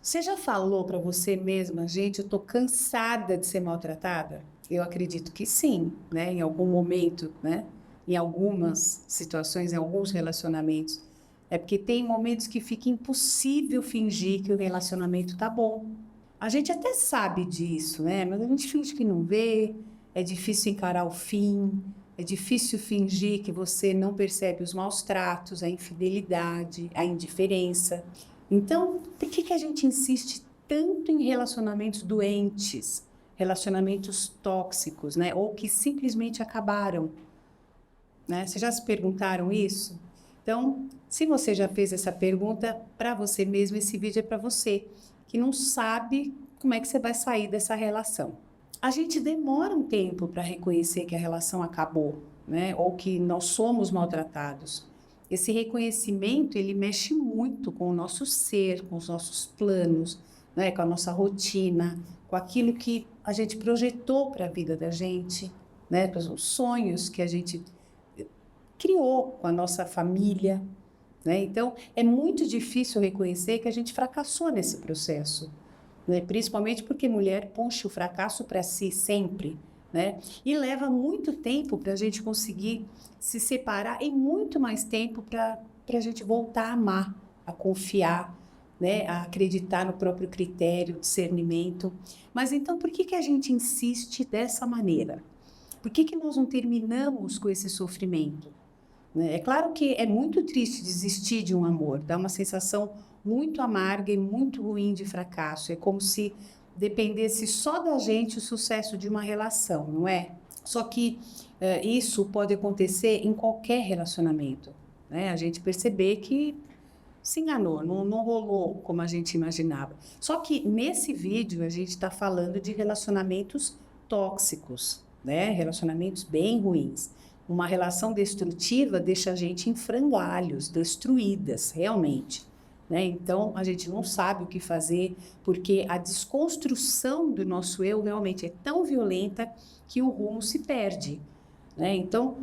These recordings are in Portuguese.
Você já falou para você mesma, gente, eu tô cansada de ser maltratada? Eu acredito que sim, né? Em algum momento, né? Em algumas situações, em alguns relacionamentos. É porque tem momentos que fica impossível fingir que o relacionamento tá bom. A gente até sabe disso, né? Mas a gente finge que não vê, é difícil encarar o fim, é difícil fingir que você não percebe os maus tratos, a infidelidade, a indiferença. Então, por que a gente insiste tanto em relacionamentos doentes, relacionamentos tóxicos, né? Ou que simplesmente acabaram, né? Vocês já se perguntaram isso? Então, se você já fez essa pergunta para você mesmo, esse vídeo é para você, que não sabe como é que você vai sair dessa relação. A gente demora um tempo para reconhecer que a relação acabou, né? Ou que nós somos maltratados. Esse reconhecimento, ele mexe muito com o nosso ser, com os nossos planos, né? Com a nossa rotina, com aquilo que a gente projetou para a vida da gente, né? Com os sonhos que a gente criou com a nossa família, né? Então, é muito difícil reconhecer que a gente fracassou nesse processo, né? Principalmente porque mulher puxa o fracasso para si sempre, né? E leva muito tempo para a gente conseguir se separar e muito mais tempo para a gente voltar a amar, a confiar, né? A acreditar no próprio critério, discernimento. Mas então, por que a gente insiste dessa maneira? Por que nós não terminamos com esse sofrimento? Né? É claro que é muito triste desistir de um amor, dá uma sensação muito amarga e muito ruim de fracasso. É como se dependesse só da gente o sucesso de uma relação, não é? Só que isso pode acontecer em qualquer relacionamento, né? A gente perceber que se enganou, não rolou como a gente imaginava. Só que nesse vídeo a gente está falando de relacionamentos tóxicos, né? Relacionamentos bem ruins. Uma relação destrutiva deixa a gente em frangalhos, destruídas, realmente. Né? Então, a gente não sabe o que fazer, porque a desconstrução do nosso eu realmente é tão violenta que o rumo se perde. Né? Então,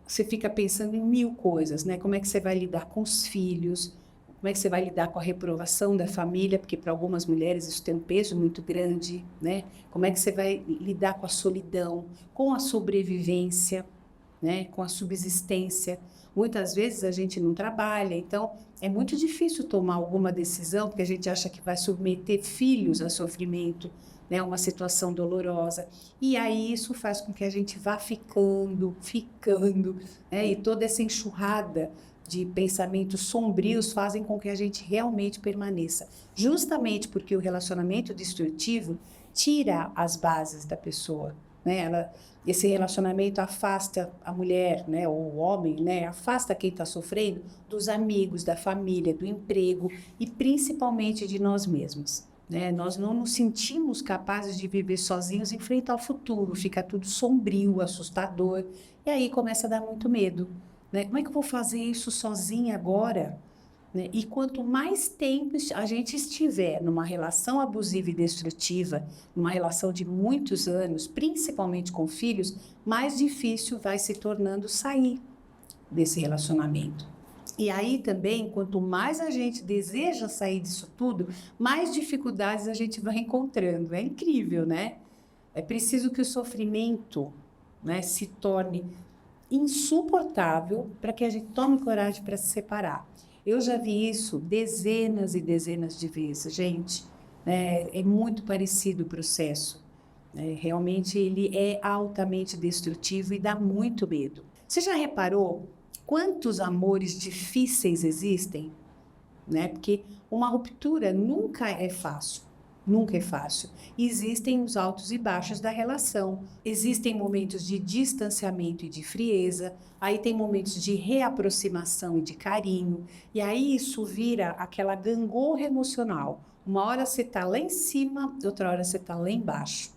você fica pensando em mil coisas, né? Como é que você vai lidar com os filhos, como é que você vai lidar com a reprovação da família, porque para algumas mulheres isso tem um peso muito grande, né? Como é que você vai lidar com a solidão, com a sobrevivência, né? Com a subsistência. Muitas vezes a gente não trabalha, então é muito difícil tomar alguma decisão, porque a gente acha que vai submeter filhos a sofrimento, né, uma situação dolorosa. E aí isso faz com que a gente vá ficando, né, e toda essa enxurrada de pensamentos sombrios fazem com que a gente realmente permaneça. Justamente porque o relacionamento destrutivo tira as bases da pessoa, né? Esse relacionamento afasta a mulher, né, ou o homem, né, afasta quem está sofrendo dos amigos, da família, do emprego e principalmente de nós mesmos. Né? Nós não nos sentimos capazes de viver sozinhos e enfrentar o futuro, fica tudo sombrio, assustador, e aí começa a dar muito medo. Né? Como é que eu vou fazer isso sozinha agora? Né? E quanto mais tempo a gente estiver numa relação abusiva e destrutiva, numa relação de muitos anos, principalmente com filhos, mais difícil vai se tornando sair desse relacionamento. E aí também, quanto mais a gente deseja sair disso tudo, mais dificuldades a gente vai encontrando. É incrível, né? É preciso que o sofrimento, né, se torne insuportável para que a gente tome coragem para se separar. Eu já vi isso dezenas e dezenas de vezes, gente. É muito parecido o processo. Realmente ele é altamente destrutivo e dá muito medo. Você já reparou quantos amores difíceis existem? Né? Porque uma ruptura nunca é fácil. Nunca é fácil. Existem os altos e baixos da relação. Existem momentos de distanciamento e de frieza. Aí tem momentos de reaproximação e de carinho. E aí isso vira aquela gangorra emocional. Uma hora você está lá em cima, outra hora você está lá embaixo.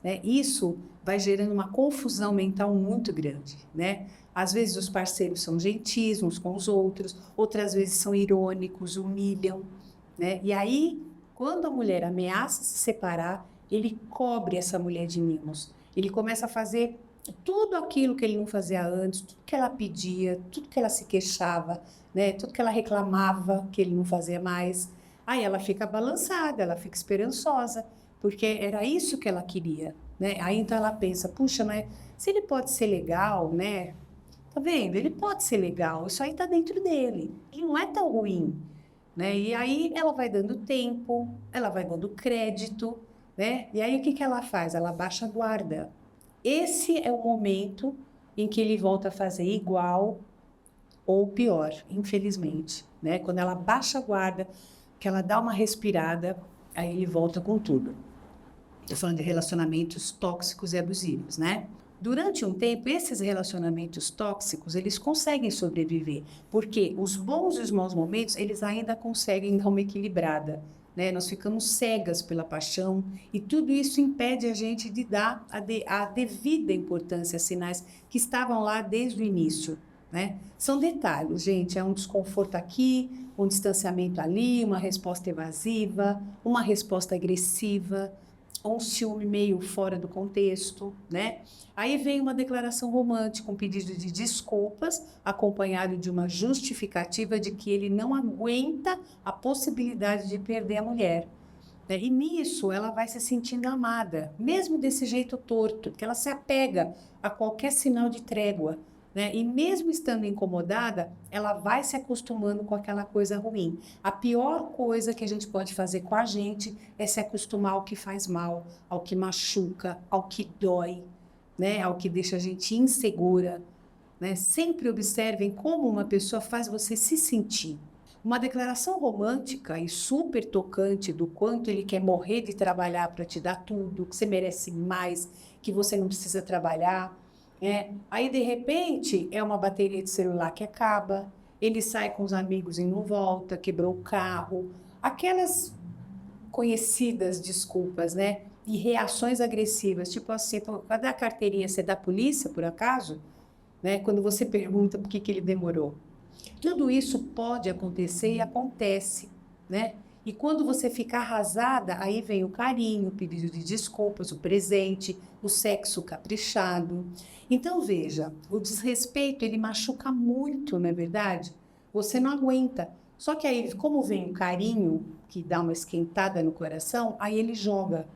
Né? Isso vai gerando uma confusão mental muito grande, né? Às vezes os parceiros são gentis uns com os outros, outras vezes são irônicos, humilham, né? E aí, quando a mulher ameaça se separar, ele cobre essa mulher de mimos. Ele começa a fazer tudo aquilo que ele não fazia antes, tudo que ela pedia, tudo que ela se queixava, né? Tudo que ela reclamava que ele não fazia mais. Aí ela fica balançada, ela fica esperançosa, porque era isso que ela queria, né? Aí então ela pensa, puxa, mas se ele pode ser legal, né? Tá vendo? Ele pode ser legal, isso aí tá dentro dele. Ele não é tão ruim, né? E aí ela vai dando tempo, ela vai dando crédito, né? E aí o que que ela faz? Ela baixa a guarda. Esse é o momento em que ele volta a fazer igual ou pior, infelizmente, né? Quando ela baixa a guarda, que ela dá uma respirada, aí ele volta com tudo. Estou falando de relacionamentos tóxicos e abusivos, né? Durante um tempo, esses relacionamentos tóxicos, eles conseguem sobreviver, porque os bons e os maus momentos, eles ainda conseguem dar uma equilibrada, né? Nós ficamos cegas pela paixão e tudo isso impede a gente de dar a devida importância a sinais que estavam lá desde o início, né? São detalhes, gente, é um desconforto aqui, um distanciamento ali, uma resposta evasiva, uma resposta agressiva, ou um ciúme meio fora do contexto, né? Aí vem uma declaração romântica, um pedido de desculpas, acompanhado de uma justificativa de que ele não aguenta a possibilidade de perder a mulher, né? E nisso ela vai se sentindo amada, mesmo desse jeito torto, que ela se apega a qualquer sinal de trégua, né? E mesmo estando incomodada, ela vai se acostumando com aquela coisa ruim. A pior coisa que a gente pode fazer com a gente é se acostumar ao que faz mal, ao que machuca, ao que dói, né? Ao que deixa a gente insegura, né? Sempre observem como uma pessoa faz você se sentir. Uma declaração romântica e super tocante do quanto ele quer morrer de trabalhar para te dar tudo, que você merece mais, que você não precisa trabalhar. Aí, de repente, é uma bateria de celular que acaba, ele sai com os amigos e não volta, quebrou o carro. Aquelas conhecidas desculpas, né? E reações agressivas, tipo assim, cadê a carteirinha? Você é da polícia, por acaso? Né? Quando você pergunta por que que ele demorou. Tudo isso pode acontecer e acontece, né? E quando você fica arrasada, aí vem o carinho, o pedido de desculpas, o presente, o sexo caprichado. Então, veja, o desrespeito, ele machuca muito, não é verdade? Você não aguenta. Só que aí, como vem o carinho, que dá uma esquentada no coração, aí ele joga.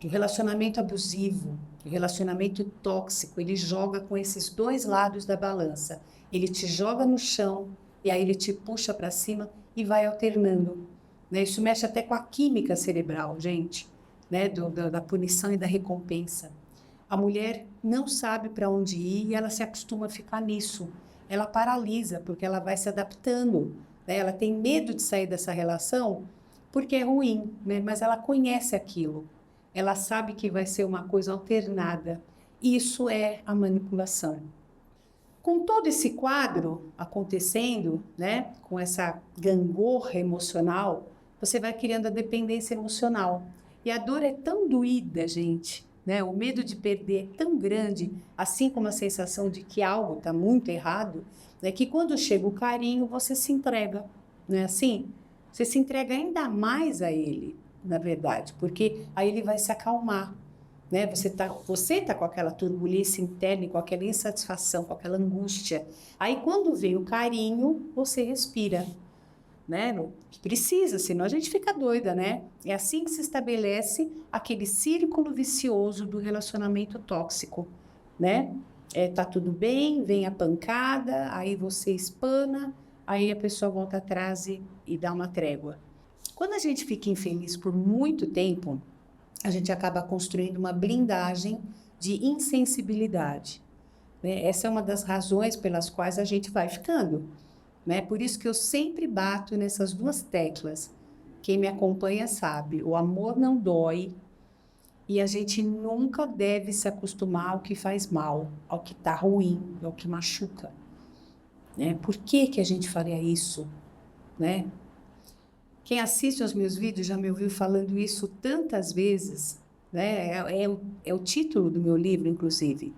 O relacionamento abusivo, o relacionamento tóxico, ele joga com esses dois lados da balança. Ele te joga no chão e aí ele te puxa para cima e vai alternando, né? Isso mexe até com a química cerebral, gente, né? Da punição e da recompensa. A mulher não sabe para onde ir e ela se acostuma a ficar nisso. Ela paralisa porque ela vai se adaptando, né? Ela tem medo de sair dessa relação porque é ruim, né? Mas ela conhece aquilo. Ela sabe que vai ser uma coisa alternada. Isso é a manipulação. Com todo esse quadro acontecendo, né, com essa gangorra emocional, você vai criando a dependência emocional. E a dor é tão doída, gente, né? O medo de perder é tão grande, assim como a sensação de que algo está muito errado, né, que quando chega o carinho, você se entrega, não é assim? Você se entrega ainda mais a ele, na verdade, porque aí ele vai se acalmar, né? Você tá com aquela turbulência interna, com aquela insatisfação, com aquela angústia. Aí quando vem o carinho, você respira, né? Precisa, senão a gente fica doida, né? É assim que se estabelece aquele círculo vicioso do relacionamento tóxico, né? Tá tudo bem, vem a pancada, aí você espana, aí a pessoa volta atrás e dá uma trégua. Quando a gente fica infeliz por muito tempo, a gente acaba construindo uma blindagem de insensibilidade, né? Essa é uma das razões pelas quais a gente vai ficando, né? Por isso que eu sempre bato nessas duas teclas. Quem me acompanha sabe, o amor não dói e a gente nunca deve se acostumar ao que faz mal, ao que está ruim, ao que machuca, né? Por que que a gente faria isso, né? Quem assiste aos meus vídeos já me ouviu falando isso tantas vezes, né? É o título do meu livro, inclusive.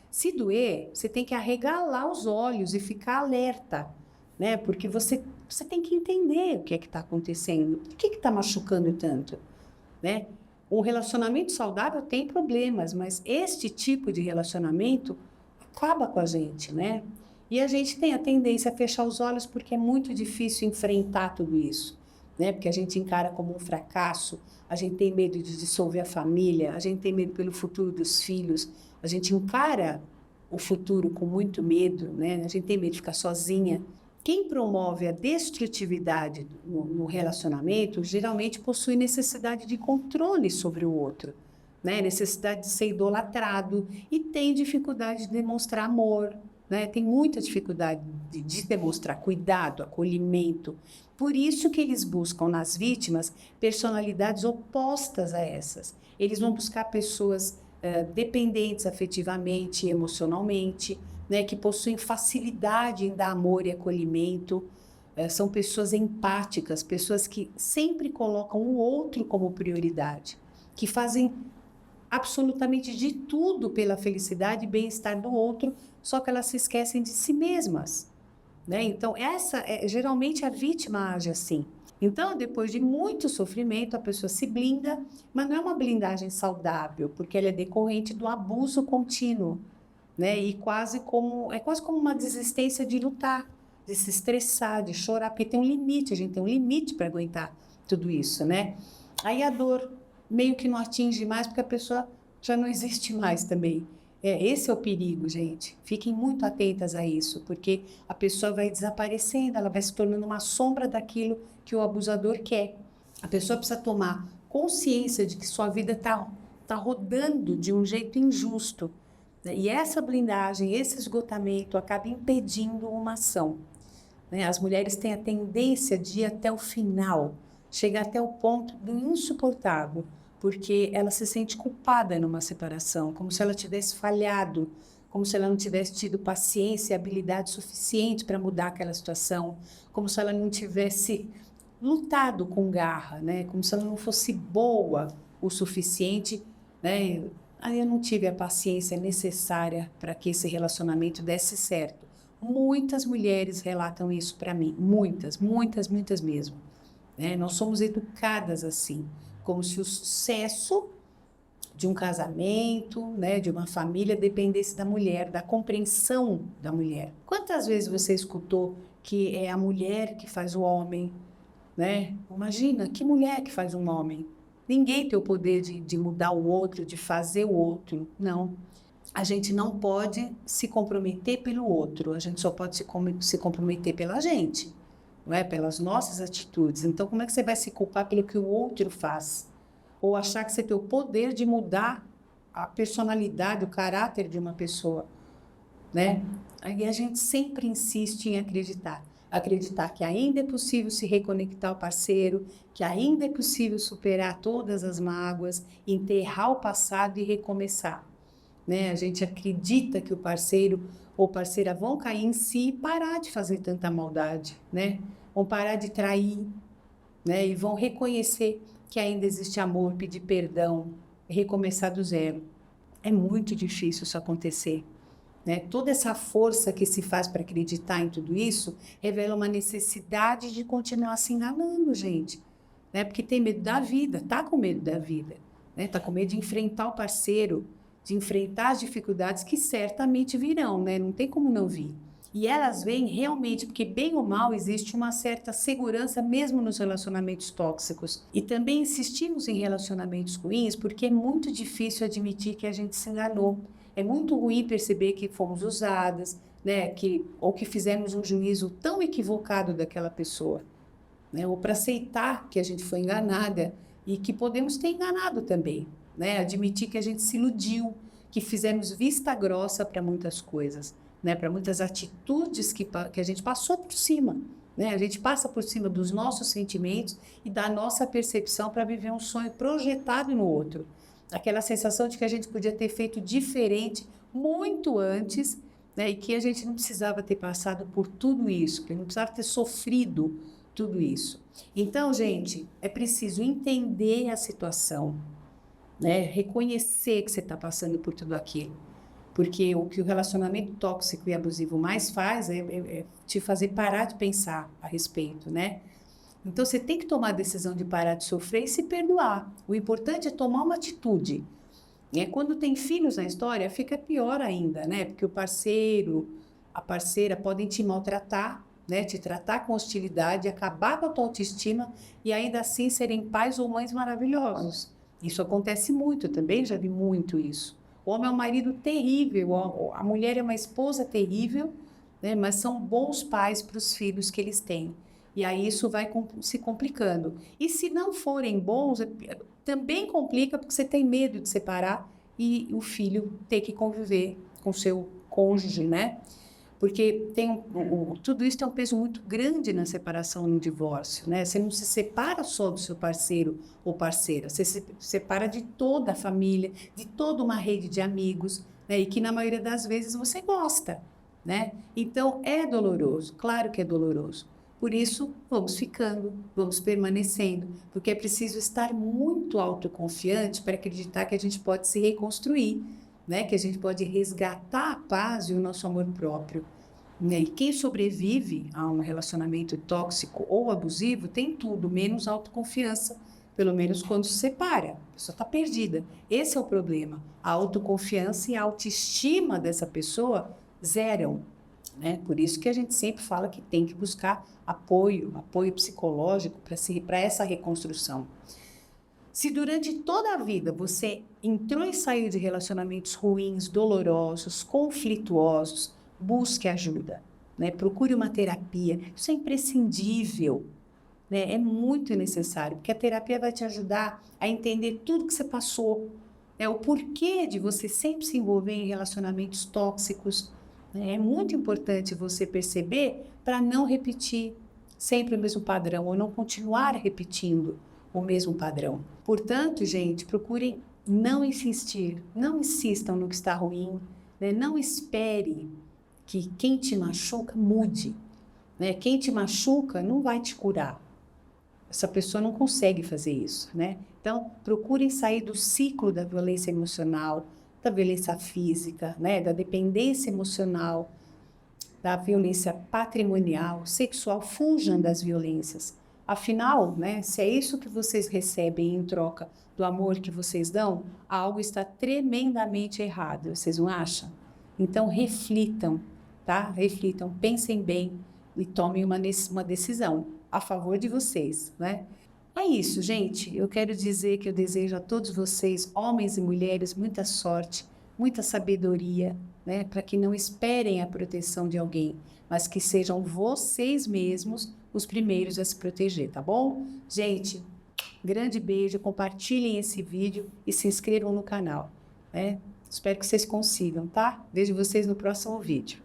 Se doer, você tem que arregalar os olhos e ficar alerta, né? Porque você tem que entender o que é que está acontecendo, por que está machucando tanto, né? Um relacionamento saudável tem problemas, mas este tipo de relacionamento acaba com a gente, né? E a gente tem a tendência a fechar os olhos porque é muito difícil enfrentar tudo isso. né? Porque a gente encara como um fracasso, a gente tem medo de dissolver a família, a gente tem medo pelo futuro dos filhos, a gente encara o futuro com muito medo, né? A gente tem medo de ficar sozinha. Quem promove a destrutividade no relacionamento geralmente possui necessidade de controle sobre o outro, né? Necessidade de ser idolatrado e tem dificuldade de demonstrar amor, né? Tem muita dificuldade de demonstrar cuidado, acolhimento. Por isso que eles buscam nas vítimas personalidades opostas a essas. Eles vão buscar pessoas dependentes afetivamente e emocionalmente, né, que possuem facilidade em dar amor e acolhimento, são pessoas empáticas, pessoas que sempre colocam o outro como prioridade, que fazem absolutamente de tudo pela felicidade e bem-estar do outro, só que elas se esquecem de si mesmas, né? Então, geralmente a vítima age assim. Então, depois de muito sofrimento, a pessoa se blinda, mas não é uma blindagem saudável, porque ela é decorrente do abuso contínuo, né? E quase como uma desistência de lutar, de se estressar, de chorar, porque tem um limite, a gente tem um limite para aguentar tudo isso, né? Aí a dor meio que não atinge mais, porque a pessoa já não existe mais também. Esse é o perigo, gente. Fiquem muito atentas a isso, porque a pessoa vai desaparecendo, ela vai se tornando uma sombra daquilo que o abusador quer. A pessoa precisa tomar consciência de que sua vida tá rodando de um jeito injusto, né? E essa blindagem, esse esgotamento acaba impedindo uma ação, né? As mulheres têm a tendência de ir até o final, chegar até o ponto do insuportável, porque ela se sente culpada numa separação, como se ela tivesse falhado, como se ela não tivesse tido paciência e habilidade suficiente para mudar aquela situação, como se ela não tivesse lutado com garra, né? Como se ela não fosse boa o suficiente, né? Aí eu não tive a paciência necessária para que esse relacionamento desse certo. Muitas mulheres relatam isso para mim, muitas, muitas, muitas mesmo, né? Nós somos educadas assim, como se o sucesso de um casamento, né, de uma família dependesse da mulher, da compreensão da mulher. Quantas vezes você escutou que é a mulher que faz o homem, né? Imagina, que mulher que faz um homem? Ninguém tem o poder de mudar o outro, de fazer o outro, não. A gente não pode se comprometer pelo outro, a gente só pode se comprometer pela gente, não é? Pelas nossas atitudes. Então, como é que você vai se culpar pelo que o outro faz? Ou achar que você tem o poder de mudar a personalidade, o caráter de uma pessoa, né? Aí a gente sempre insiste em acreditar que ainda é possível se reconectar ao parceiro, que ainda é possível superar todas as mágoas, enterrar o passado e recomeçar, né? A gente acredita que o parceiro ou parceira vão cair em si e parar de fazer tanta maldade, né? Vão parar de trair, né? E vão reconhecer que ainda existe amor, pedir perdão, recomeçar do zero. É muito difícil isso acontecer, né? Toda essa força que se faz para acreditar em tudo isso revela uma necessidade de continuar se enganando, gente, né? Porque tem medo da vida, tá com medo da vida, né? Tá com medo de enfrentar o parceiro, de enfrentar as dificuldades que certamente virão, né? Não tem como não vir. E elas vêm realmente porque, bem ou mal, existe uma certa segurança mesmo nos relacionamentos tóxicos. E também insistimos em relacionamentos ruins porque é muito difícil admitir que a gente se enganou. É muito ruim perceber que fomos usadas, né? Ou que fizemos um juízo tão equivocado daquela pessoa, né? Ou para aceitar que a gente foi enganada e que podemos ter enganado também, né? Admitir que a gente se iludiu, que fizemos vista grossa para muitas coisas, né? Para muitas atitudes que a gente passou por cima, né? A gente passa por cima dos nossos sentimentos e da nossa percepção para viver um sonho projetado no outro. Aquela sensação de que a gente podia ter feito diferente muito antes, né? E que a gente não precisava ter passado por tudo isso, que não precisava ter sofrido tudo isso. Então, gente, é preciso entender a situação, né? Reconhecer que você está passando por tudo aquilo. Porque o que o relacionamento tóxico e abusivo mais faz é te fazer parar de pensar a respeito, né? Então, você tem que tomar a decisão de parar de sofrer e se perdoar. O importante é tomar uma atitude. Quando tem filhos na história, fica pior ainda, né? Porque o parceiro, a parceira podem te maltratar, né, te tratar com hostilidade, acabar com a tua autoestima e ainda assim serem pais ou mães maravilhosos. Isso acontece muito, eu também já vi muito isso. O homem é um marido terrível, a mulher é uma esposa terrível, né, mas são bons pais para os filhos que eles têm. E aí isso vai se complicando. E se não forem bons, também complica porque você tem medo de separar e o filho ter que conviver com seu cônjuge, né? Porque tudo isso tem um peso muito grande na separação e no divórcio, né? Você não se separa só do seu parceiro ou parceira, você se separa de toda a família, de toda uma rede de amigos, né? E que na maioria das vezes você gosta, né? Então é doloroso, claro que é doloroso. Por isso, vamos ficando, vamos permanecendo, porque é preciso estar muito autoconfiante para acreditar que a gente pode se reconstruir, né? Que a gente pode resgatar a paz e o nosso amor próprio. Né? E quem sobrevive a um relacionamento tóxico ou abusivo tem tudo, menos autoconfiança, pelo menos quando se separa. A pessoa está perdida. Esse é o problema. A autoconfiança e a autoestima dessa pessoa zeram. Né? Por isso que a gente sempre fala que tem que buscar apoio psicológico para essa reconstrução. Se durante toda a vida você entrou e saiu de relacionamentos ruins, dolorosos, conflituosos, busque ajuda, né? Procure uma terapia. Isso é imprescindível, né? É muito necessário, porque a terapia vai te ajudar a entender tudo que você passou, né? O porquê de você sempre se envolver em relacionamentos tóxicos, né? É muito importante você perceber para não repetir sempre o mesmo padrão ou não continuar repetindo o mesmo padrão. Portanto, gente, procurem não insistir, não insistam no que está ruim, né? Não espere que quem te machuca mude, né? Quem te machuca não vai te curar. Essa pessoa não consegue fazer isso, né? Então, procurem sair do ciclo da violência emocional, da violência física, né? Da dependência emocional, da violência patrimonial, sexual, fujam das violências. Afinal, né, se é isso que vocês recebem em troca do amor que vocês dão, algo está tremendamente errado, vocês não acham? Então, reflitam, tá? Reflitam, pensem bem e tomem uma decisão a favor de vocês, né? É isso, gente. Eu quero dizer que eu desejo a todos vocês, homens e mulheres, muita sorte, muita sabedoria, né? Para que não esperem a proteção de alguém, mas que sejam vocês mesmos os primeiros a se proteger, tá bom? Gente, grande beijo, compartilhem esse vídeo e se inscrevam no canal, né? Espero que vocês consigam, tá? Vejo vocês no próximo vídeo.